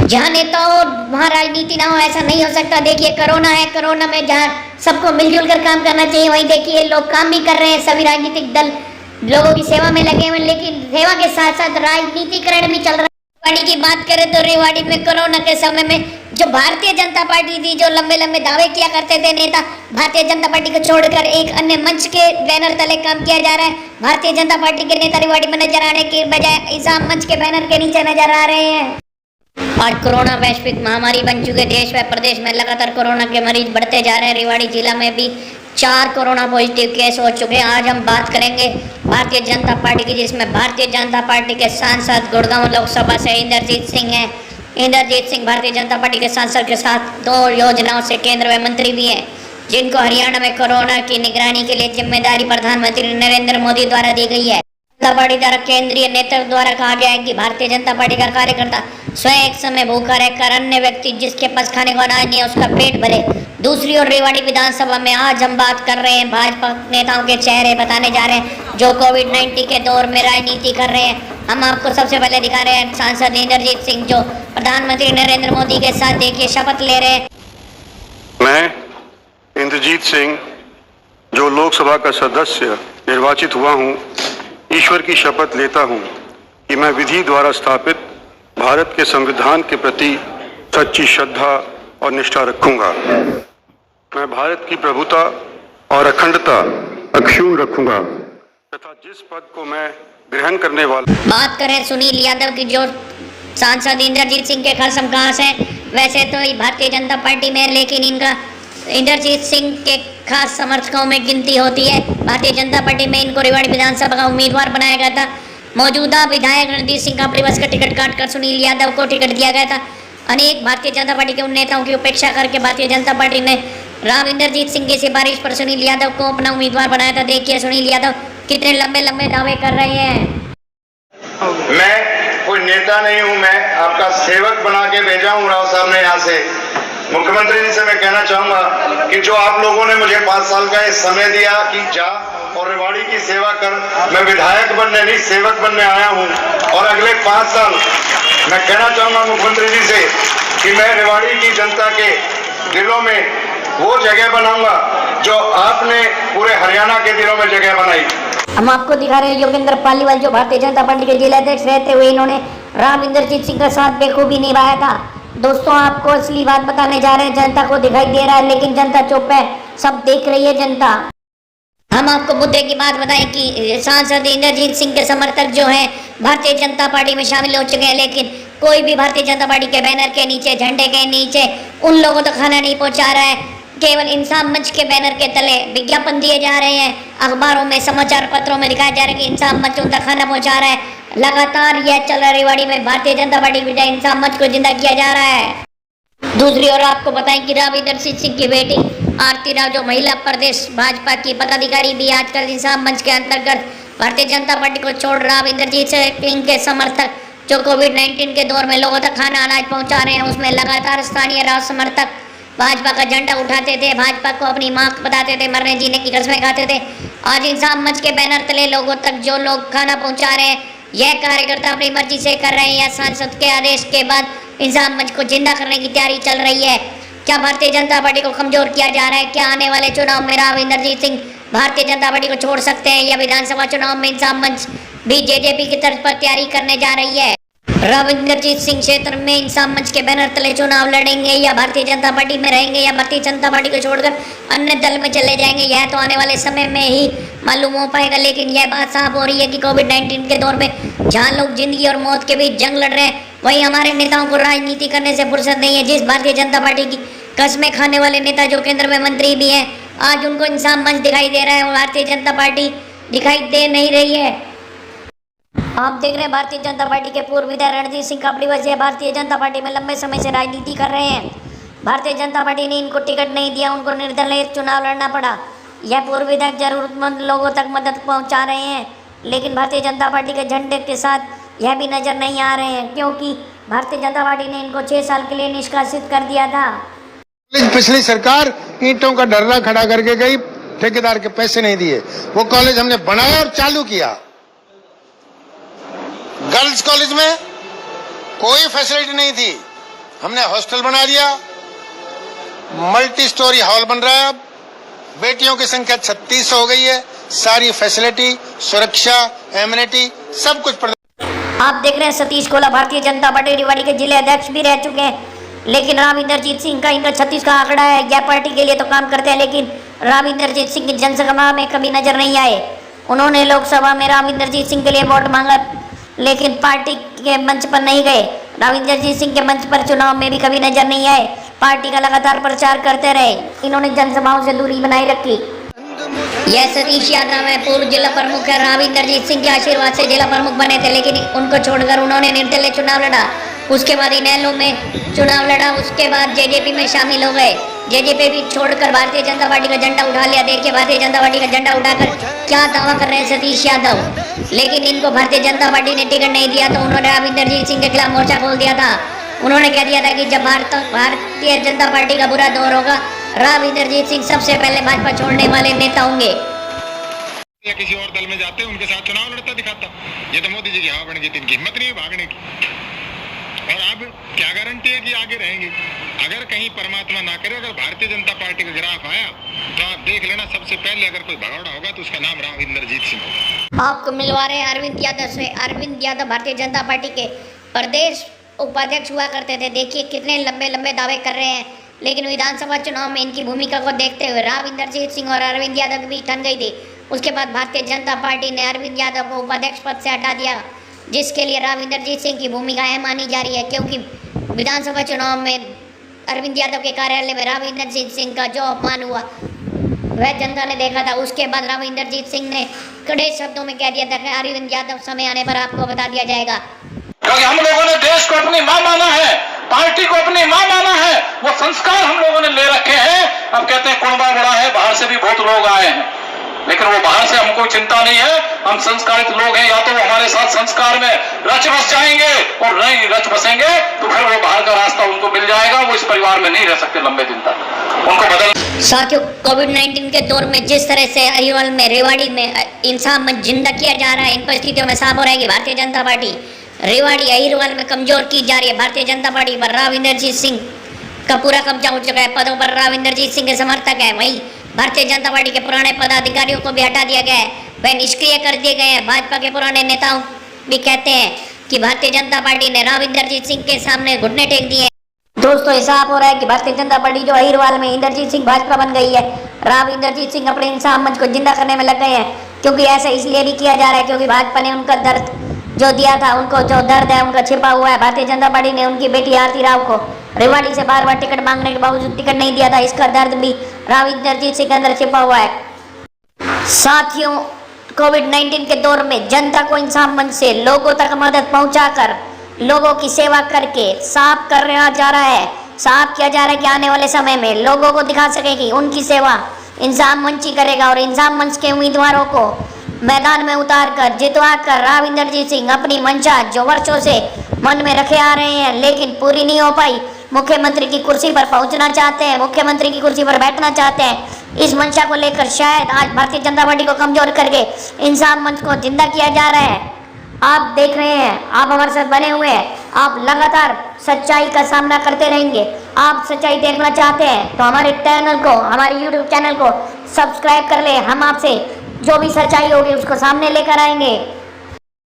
जहाँ नेता हो वहाँ राजनीति ना हो, ऐसा नहीं हो सकता। देखिए कोरोना है, कोरोना में जहाँ सबको मिलजुल कर काम करना चाहिए, वहीं देखिए लोग काम भी कर रहे हैं, सभी राजनीतिक दल लोगों की सेवा में लगे हुए, लेकिन सेवा के साथ साथ राजनीतिकरण भी चल रहा है। रेवाड़ी की बात करें तो रेवाड़ी में कोरोना के समय में जो भारतीय जनता पार्टी थी, जो लंबे लंबे दावे किया करते थे नेता, भारतीय जनता पार्टी को छोड़कर एक अन्य मंच के बैनर तले काम किया जा रहा है। भारतीय जनता पार्टी के नेता रेवाड़ी में नजर आने के बजाय इंसान मंच के बैनर के नीचे नजर आ रहे हैं। आज कोरोना वैश्विक महामारी बन चुके देश व प्रदेश में लगातार कोरोना के मरीज बढ़ते जा रहे हैं। रेवाड़ी जिला में भी 4 कोरोना पॉजिटिव केस हो चुके हैं। आज हम बात करेंगे भारतीय जनता पार्टी की, जिसमें भारतीय जनता पार्टी के सांसद गुड़गांव लोकसभा से इंद्रजीत सिंह हैं। इंद्रजीत सिंह भारतीय जनता पार्टी के सांसद के साथ 2 योजनाओं से केंद्र में मंत्री भी हैं, जिनको हरियाणा में कोरोना की निगरानी के लिए जिम्मेदारी प्रधानमंत्री नरेंद्र मोदी द्वारा दी गई है। जनता पार्टी द्वारा केंद्रीय नेतृत्व द्वारा कहा गया है कि भारतीय जनता पार्टी का कार्यकर्ता स्वयं एक समय भूखा रहकर अन्य व्यक्ति जिसके पास खाने को अनाज नहीं है उसका पेट भरे। दूसरी ओर रेवाड़ी विधानसभा में आज हम बात कर रहे हैं भाजपा नेताओं के चेहरे बताने जा रहे हैं जो कोविड-19 के दौर में राजनीति कर रहे हैं। हम आपको सबसे पहले दिखा रहे हैं सांसद इंद्रजीत सिंह जो प्रधानमंत्री नरेंद्र मोदी के साथ देखिए शपथ ले रहे हैं। मैं इंद्रजीत सिंह जो लोकसभा का सदस्य निर्वाचित हुआ हूँ, ईश्वर की शपथ लेता हूँ कि मैं विधि द्वारा स्थापित भारत के संविधान के प्रति सच्ची श्रद्धा और निष्ठा रखूंगा। मैं भारत की प्रभुता और अखंडता अक्षुण्ण रखूंगा तथा जिस पद को मैं ग्रहण करने वाला। बात करें सुनील यादव की, जो सांसद इंद्रजीत सिंह के खास खास हैं, वैसे तो भारतीय जनता पार्टी में, लेकिन इनका इंद्रजीत सिंह के खास समर्थकों में गिनती होती है। भारतीय जनता पार्टी में इनको रेवाड़ी विधानसभा का उम्मीदवार बनाया गया था। मौजूदा विधायक रणजीत सिंह कापड़ी बस का टिकट काटकर सुनील यादव को टिकट दिया गया था। अनेक भारतीय जनता पार्टी के उन नेताओं की उपेक्षा करके भारतीय जनता पार्टी ने राव इंद्रजीत सिंह की सिफारिश पर सुनील यादव को अपना उम्मीदवार बनाया था। देखिए सुनील यादव कितने लंबे लंबे दावे कर रहे हैं। मैं कोई नेता नहीं हूं, मैं आपका सेवक बना के भेजा हूं राव साहब ने यहाँ से। मुख्यमंत्री जी से मैं कहना चाहूंगा कि जो आप लोगों ने मुझे 5 साल का ये समय दिया कि जा और रेवाड़ी की सेवा कर, मैं विधायक बनने नहीं सेवक बनने आया हूं। और अगले 5 साल मैं कहना चाहूंगा मुख्यमंत्री जी से कि मैं रेवाड़ी की जनता के दिलों में वो जगह बनाऊंगा जो आपने पूरे हरियाणा के दिलों में जगह बनाई। हम आपको दिखा रहे हैं योगेंद्र पालीवाल, जो भारतीय जनता पार्टी के जिलाध्यक्ष रहते हुए इन्होंने राव इंद्रजीत सिंह का साथ बेखूबी निभाया था। दोस्तों आपको असली बात बताने जा रहे हैं। जनता को दिखाई दे रहा है लेकिन जनता चुप है, सब देख रही है जनता। हम आपको मुद्दे की बात बताएं कि सांसद इंद्रजीत सिंह के समर्थक जो हैं भारतीय जनता पार्टी में शामिल हो चुके हैं, लेकिन कोई भी भारतीय जनता पार्टी के बैनर के नीचे, झंडे के नीचे उन लोगों तक खाना नहीं पहुंचा रहा है। केवल इंसान मंच के बैनर के तले विज्ञापन दिए जा रहे हैं, अखबारों में, समाचार पत्रों में दिखाया जा रहा है कि इंसान मंच उन तक खाना पहुंचा रहा है। लगातार यह चल रहा है रेवाड़ी में भारतीय जनता पार्टी की बजाय इंसान मंच को जिंदा किया जा रहा है। दूसरी ओर आपको बताएं कि राव इंद्रजीत सिंह की बेटी आरती राव जो महिला प्रदेश भाजपा की पदाधिकारी भी आजकल इंसान मंच के अंतर्गत भारतीय जनता पार्टी को छोड़ राव इंद्रजीत सिंह के समर्थक जो कोविड-19 के दौर में लोगों तक खाना अनाज पहुंचा रहे हैं, उसमें लगातार स्थानीय राव समर्थक भाजपा का झंडा उठाते थे, भाजपा को अपनी मां बताते थे, मरने जीने की कसमें खाते थे। आज इंसान मंच के बैनर तले लोगों तक जो लोग खाना पहुंचा रहे हैं, यह कार्यकर्ता अपनी मर्जी से कर रहे हैं या सांसद के आदेश के बाद इंसान मंच को जिंदा करने की तैयारी चल रही है। क्या भारतीय जनता पार्टी को कमजोर किया जा रहा है? क्या आने वाले चुनाव में राव इंद्रजीत सिंह भारतीय जनता पार्टी को छोड़ सकते हैं, या विधानसभा चुनाव में इंसान मंच भी जेजेपी की तर्ज पर तैयारी करने जा रही है? राव इंद्रजीत सिंह क्षेत्र में इंसान मंच के बैनर तले चुनाव लड़ेंगे या भारतीय जनता पार्टी में रहेंगे या भारतीय जनता पार्टी को छोड़कर अन्य दल में चले जाएंगे, यह तो आने वाले समय में ही मालूम हो पाएगा। लेकिन यह बात साफ हो रही है कि कोविड-19 के दौर में जहां लोग जिंदगी और मौत के बीच जंग लड़ रहे हैं, वहीं हमारे नेताओं को राजनीति करने से फुर्सत नहीं है। जिस भारतीय जनता पार्टी की कसमें खाने वाले नेता जो केंद्र में मंत्री भी हैं, आज उनको इंसान मंच दिखाई दे रहा है और भारतीय जनता पार्टी दिखाई दे नहीं रही है। आप देख रहे हैं भारतीय जनता पार्टी के पूर्व विधायक रणजीत सिंह कापड़ी वजह भारतीय जनता पार्टी में लंबे समय से राजनीति कर रहे हैं। भारतीय जनता पार्टी ने इनको टिकट नहीं दिया, उनको निर्दलीय चुनाव लड़ना पड़ा। यह पूर्व विधायक जरूरतमंद लोगों तक मदद पहुंचा रहे हैं, लेकिन भारतीय जनता पार्टी के झंडे के साथ यह भी नजर नहीं आ रहे हैं, क्योंकि भारतीय जनता पार्टी ने इनको 6 साल के लिए निष्कासित कर दिया था। पिछली सरकार ईंटों का ढर्रा खड़ा करके गई, ठेकेदार के पैसे नहीं दिए। वो कॉलेज हमने बनाया और चालू किया। गर्ल्स कॉलेज में कोई फैसिलिटी नहीं थी, हमने हॉस्टल बना दिया, मल्टी स्टोरी हॉल बन रहा है। अब बेटियों की संख्या 36 हो गई है। सारी फैसिलिटी, सुरक्षा, एम्यूनिटी सब कुछ आप देख रहे हैं सतीश कोला भारतीय जनता पार्टी रेवाड़ी के जिले अध्यक्ष भी रह चुके हैं, लेकिन राव इंद्रजीत सिंह का इनका 36 का आंकड़ा है। यह पार्टी के लिए तो काम करते हैं, लेकिन राव इंद्रजीत सिंह की जनसभा में कभी नजर नहीं आए। उन्होंने लोकसभा में राव इंद्रजीत सिंह के लिए वोट मांगा, लेकिन पार्टी के मंच पर नहीं गए। राव इंद्रजीत सिंह के मंच पर चुनाव में भी कभी नजर नहीं आए। पार्टी का लगातार प्रचार करते रहे। इन्होंने जनसभाओं से दूरी बनाए रखी। यह सतीश यादव है, पूर्व जिला प्रमुख है। राव इंद्रजीत सिंह के आशीर्वाद से जिला प्रमुख बने थे, लेकिन उनको छोड़कर उन्होंने निर्दलीय चुनाव लड़ा। उसके बाद इनेलो में चुनाव लड़ा, उसके बाद जेजेपी में शामिल हो गए। जेजेपी भी छोड़कर भारतीय जनता पार्टी का झंडा उठा लिया। देखिए भारतीय जनता पार्टी का झंडा उठाकर क्या दावा कर रहे हैं सतीश यादव। लेकिन इनको भारतीय जनता पार्टी ने टिकट नहीं दिया, तो उन्होंने राव इंद्रजीत सिंह के खिलाफ मोर्चा खोल दिया था। उन्होंने कह दिया था कि जब भारतीय जनता पार्टी का बुरा दौर होगा, राव इंद्रजीत सिंह सबसे पहले भाजपा छोड़ने वाले नेता होंगे। या किसी और दल में जाते उनके साथ चुनाव लड़ता दिखाता। ये तो मोदी जी की हवा बन गई, इनकी हिम्मत नहीं है भागने की। और अब क्या गारंटी है कि आगे रहेंगे? अगर कहीं परमात्मा ना करे, अगर भारतीय जनता पार्टी का ग्राफ आया तो आप देख लेना, सबसे पहले अगर कोई भगौड़ा होगा तो उसका नाम राव इंद्रजीत सिंह होगा। आपको मिलवा रहे हैं अरविंद यादव से। अरविंद यादव भारतीय जनता पार्टी के प्रदेश उपाध्यक्ष हुआ करते थे। देखिए कितने लंबे लंबे दावे कर रहे हैं, लेकिन विधानसभा चुनाव में इनकी भूमिका को देखते हुए राव इंद्रजीत सिंह और अरविंद यादव के बीच ठन गई थी। उसके बाद भारतीय जनता पार्टी ने अरविंद यादव को उपाध्यक्ष पद से हटा दिया, जिसके लिए राव इंद्रजीत सिंह की भूमिका अहम मानी जा रही है, क्योंकि विधानसभा चुनाव में अरविंद यादव के कार्यालय में राव इंद्रजीत सिंह का जो अपमान हुआ वह जनता ने देखा था। उसके बाद राव इंद्रजीत सिंह ने कड़े शब्दों में कह दिया था कि अरविंद यादव समय आने पर आपको बता दिया जाएगा। क्योंकि हम लोगों ने देश को अपनी मां माना है, पार्टी को अपनी मां माना है, वो संस्कार हम लोगों ने ले रखे हैं। अब कहते हैं कुंबा बड़ा है, बाहर से भी बहुत लोग आए हैं, लेकिन वो बाहर से हमको चिंता नहीं है। हम संस्कारित लोग हैं, या तो वो हमारे साथ संस्कार में रच बस जाएंगे और नहीं रच बसेंगे तो फिर वो बाहर का रास्ता उनको मिल जाएगा। वो इस परिवार में नहीं रह सकते लंबे दिन तक, उनको बदल। साथियों, कोविड-19 के दौर में जिस तरह से अहिरवल में, रेवाड़ी में इंसान जिंदा किया जा रहा है, इन परिस्थितियों में साफ हो रहा है कि भारतीय जनता पार्टी रेवाड़ी अहिरवल में कमजोर की जा रही है। भारतीय जनता पार्टी पर राव इंद्रजीत सिंह का पूरा कब्जा हो चुका है। पदों पर राव इंद्रजीत सिंह के समर्थक है। वहीं भारतीय जनता पार्टी के पुराने पदाधिकारियों को भी हटा दिया गया है, वह निष्क्रिय कर दिए गए हैं। भाजपा के पुराने नेताओं भी कहते हैं कि भारतीय जनता पार्टी ने राव इंद्रजीत सिंह के सामने घुटने टेक दिए। दोस्तों, ऐसा हो रहा है कि भारतीय जनता पार्टी जो अहिरवल में इंद्रजीत सिंह भाजपा बन गई है। राव इंद्रजीत सिंह अपने इंसान मंच को जिंदा करने में लग गए हैं, क्योंकि ऐसा इसलिए भी किया जा रहा है क्योंकि भाजपा ने उनका दर्द जो दिया था, उनको जो दर्द है उनका छिपा हुआ है। भारतीय जनता पार्टी ने उनकी बेटी आरती राव को रेवाड़ी से बार बार टिकट मांगने के बावजूद टिकट नहीं दिया था। इसका दर्द भी राव इंद्रजीत सिंह के अंदर छिपा हुआ है। साथियों, कोविड-19 के दौर में जनता को इंसान मंच से लोगों तक मदद पहुंचाकर, लोगों की सेवा करके साफ करना जा रहा है। साफ किया जा रहा है कि आने वाले समय में लोगों को दिखा सके कि उनकी सेवा इंसान मंच ही करेगा, और इंसान मंच के उम्मीदवारों को मैदान में उतार कर जितवा कर राव इंद्रजीत सिंह अपनी मंशा जो वर्षों से मन में रखे आ रहे हैं लेकिन पूरी नहीं हो पाई, मुख्यमंत्री की कुर्सी पर पहुंचना चाहते हैं, मुख्यमंत्री की कुर्सी पर बैठना चाहते हैं। इस मंशा को लेकर शायद आज भारतीय जनता पार्टी को कमजोर करके इंसान मंच को जिंदा किया जा रहा है। आप देख रहे हैं, आप हमारे साथ बने हुए हैं, आप लगातार सच्चाई का सामना करते रहेंगे। आप सच्चाई देखना चाहते हैं तो हमारे चैनल को, हमारे यूट्यूब चैनल को सब्सक्राइब कर ले। हम आपसे जो भी सच्चाई होगी उसको सामने लेकर आएंगे।